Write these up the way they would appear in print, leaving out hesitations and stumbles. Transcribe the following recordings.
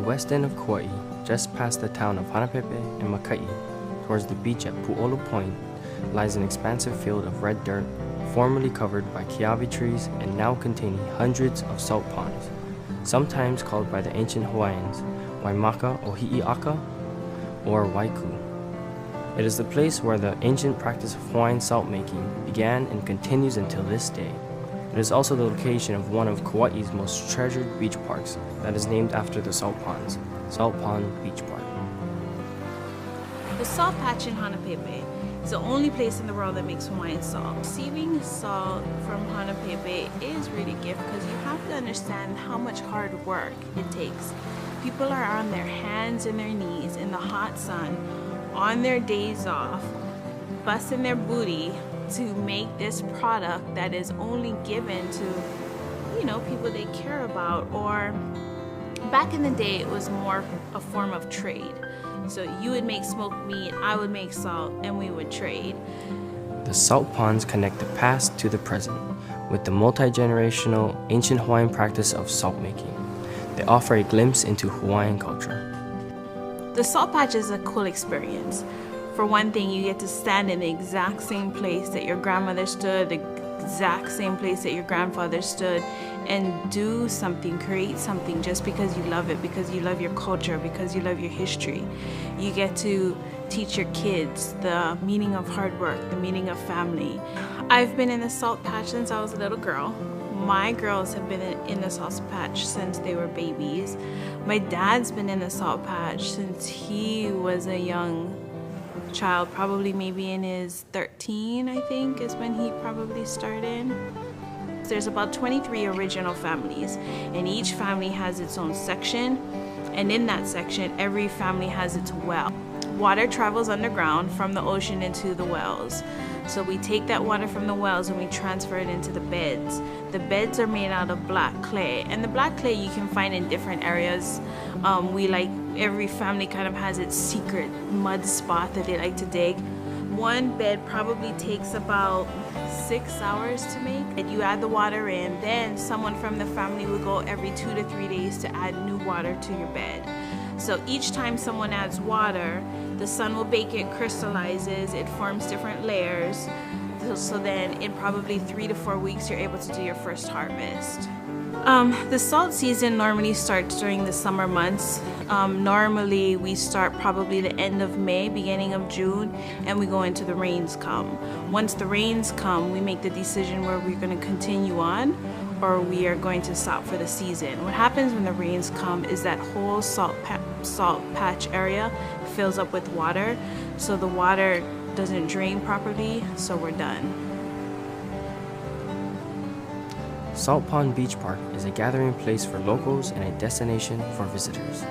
west end of Kauai, just past the town of Hanapepe and Makai, towards the beach at Pu'olo Point, lies an expansive field of red dirt, formerly covered by kiawe trees and now containing hundreds of salt ponds, sometimes called by the ancient Hawaiians Waimaka o Hi'iaka or Waiku. It is the place where the ancient practice of Hawaiian salt making began and continues until this day. It is also the location of one of Kauai's most treasured beach parks that is named after the salt ponds, Salt Pond Beach Park. The salt patch in Hanapepe is the only place in the world that makes Hawaiian salt. Receiving salt from Hanapepe is really a gift because you have to understand how much hard work it takes. People are on their hands and their knees in the hot sun, on their days off, busting their booty to make this product that is only given to, people they care about. Or back in the day, it was more a form of trade. So you would make smoked meat, I would make salt, and we would trade. The salt ponds connect the past to the present with the multi-generational ancient Hawaiian practice of salt making. They offer a glimpse into Hawaiian culture. The salt patch is a cool experience. For one thing, you get to stand in the exact same place that your grandmother stood, the exact same place that your grandfather stood, and do something, create something just because you love it, because you love your culture, because you love your history. You get to teach your kids the meaning of hard work, the meaning of family. I've been in the salt patch since I was a little girl. My girls have been in the salt patch since they were babies. My dad's been in the salt patch since he was a young child, probably maybe in his 13, I think, is when he probably started. There's about 23 original families, and each family has its own section, and in that section, every family has its well. Water travels underground from the ocean into the wells. So we take that water from the wells and we transfer it into the beds. The beds are made out of black clay, and the black clay you can find in different areas. Every family kind of has its secret mud spot that they like to dig. One bed probably takes about 6 hours to make. And you add the water in, then someone from the family will go every 2 to 3 days to add new water to your bed. So each time someone adds water, the sun will bake it, crystallizes, it forms different layers. So then in probably 3 to 4 weeks, you're able to do your first harvest. The salt season normally starts during the summer months. Normally we start probably the end of May, beginning of June, and we go into the rains come. Once the rains come, we make the decision where we're going to continue on or we are going to stop for the season. What happens when the rains come is that whole salt patch area fills up with water, so the water doesn't drain properly, so we're done. Salt Pond Beach Park is a gathering place for locals and a destination for visitors.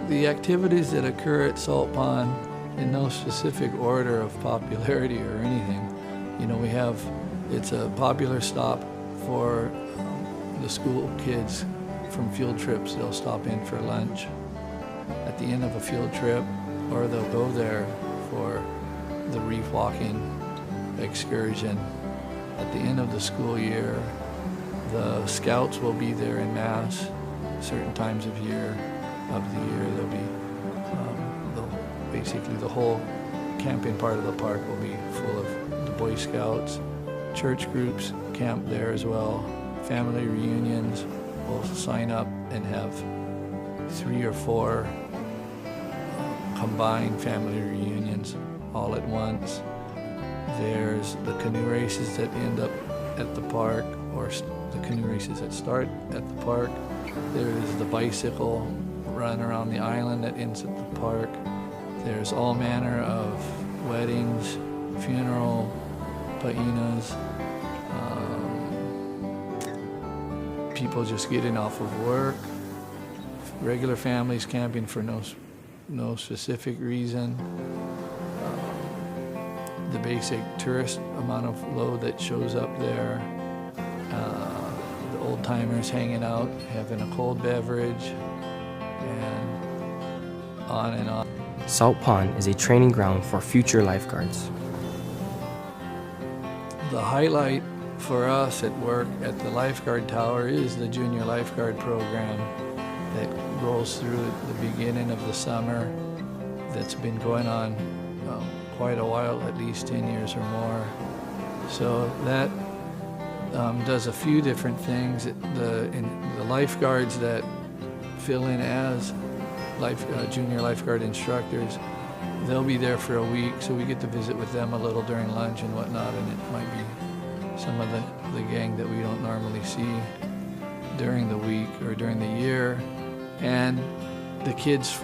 The activities that occur at Salt Pond in no specific order of popularity or anything. It's a popular stop for the school kids from field trips. They'll stop in for lunch at the end of a field trip, or they'll go there for the reef walking excursion. At the end of the school year, the scouts will be there in mass. Certain times of the year, there'll be basically the whole camping part of the park will be full of the Boy Scouts. Church groups camp there as well. Family reunions will sign up and have 3 or 4 combined family reunions all at once. There's the canoe races that end up at the park, or the canoe races that start at the park. There's the bicycle run around the island that ends at the park. There's all manner of weddings, funeral, pa'inas, people just getting off of work, regular families camping for no specific reason. The basic tourist amount of load that shows up there, the old timers hanging out, having a cold beverage, and on and on. Salt Pond is a training ground for future lifeguards. The highlight for us at work at the lifeguard tower is the junior lifeguard program that rolls through the beginning of the summer that's been going on quite a while, at least 10 years or more. So that does a few different things. The lifeguards that fill in as junior lifeguard instructors, they'll be there for a week, so we get to visit with them a little during lunch and whatnot, and it might be some of the gang that we don't normally see during the week or during the year. And the kids,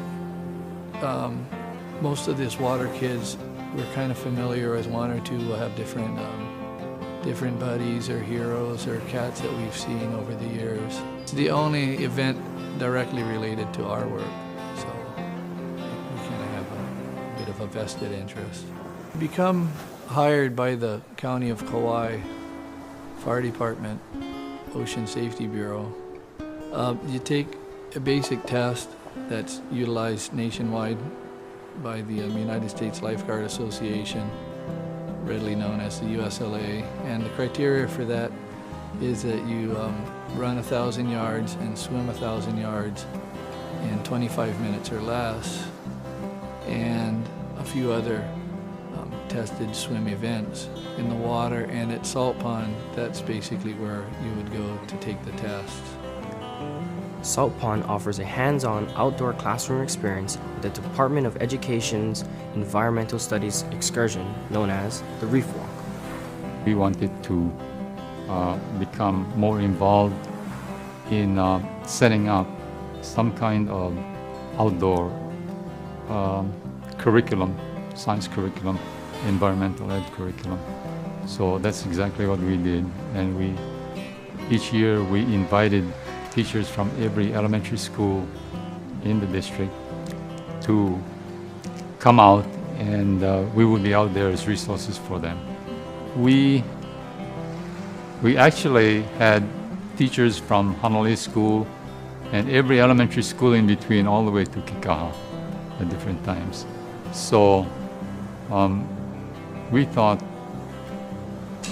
most of these water kids, we're kind of familiar with. One or two will have different buddies or heroes or cats that we've seen over the years. It's the only event directly related to our work, so we kind of have a bit of a vested interest. Become hired by the County of Kauai Fire Department, Ocean Safety Bureau. You take a basic test that's utilized nationwide by the United States Lifeguard Association, readily known as the USLA, and the criteria for that is that you run 1,000 yards and swim 1,000 yards in 25 minutes or less, and a few other tested swim events in the water. And at Salt Pond, that's basically where you would go to take the tests. Salt Pond offers a hands-on outdoor classroom experience with the Department of Education's Environmental Studies excursion known as the Reef Walk. We wanted to become more involved in setting up some kind of outdoor curriculum, science curriculum, environmental ed curriculum. So that's exactly what we did, and each year we invited teachers from every elementary school in the district to come out, and we would be out there as resources for them. We actually had teachers from Honolulu School and every elementary school in between, all the way to Kikaha at different times. So we thought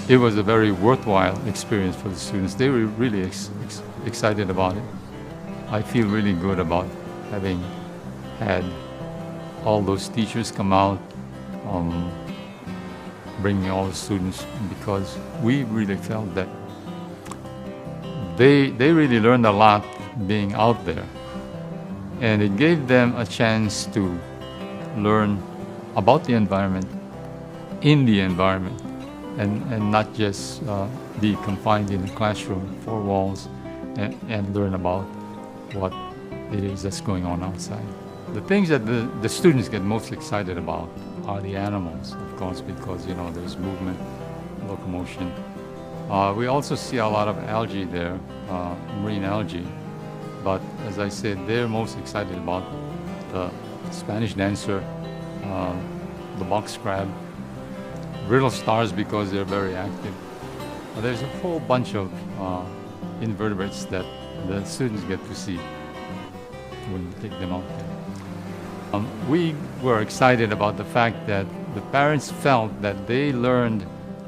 it was a very worthwhile experience for the students. They were really excited about it. I feel really good about having had all those teachers come out, bringing all the students, because we really felt that they really learned a lot being out there, and it gave them a chance to learn about the environment, in the environment, and not just be confined in the classroom, four walls, and learn about what it is that's going on outside. The things that the students get most excited about are the animals, of course, because there's movement, locomotion. We also see a lot of algae there, marine algae. But as I said, they're most excited about the Spanish dancer, the box crab, brittle stars because they're very active. There's a whole bunch of invertebrates that the students get to see when we take them out there. We were excited about the fact that the parents felt that they learned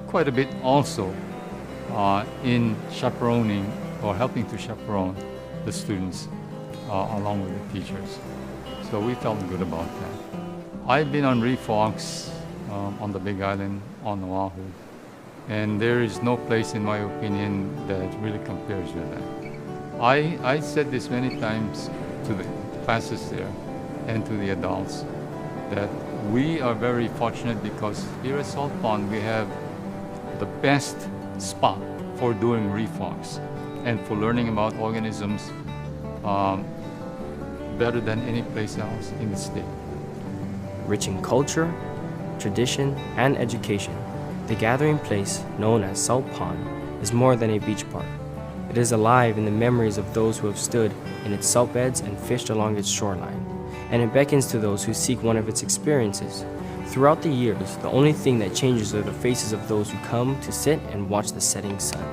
quite a bit also in chaperoning or helping to chaperone the students along with the teachers. So we felt good about that. I've been on reef walks on the Big Island, on Oahu, and there is no place, in my opinion, that really compares with that. I said this many times to the classes there and to the adults, that we are very fortunate because here at Salt Pond we have the best spot for doing reef walks and for learning about organisms better than any place else in the state. Rich in culture, tradition, and education, the gathering place known as Salt Pond is more than a beach park. It is alive in the memories of those who have stood in its salt beds and fished along its shoreline, and it beckons to those who seek one of its experiences. Throughout the years, the only thing that changes are the faces of those who come to sit and watch the setting sun.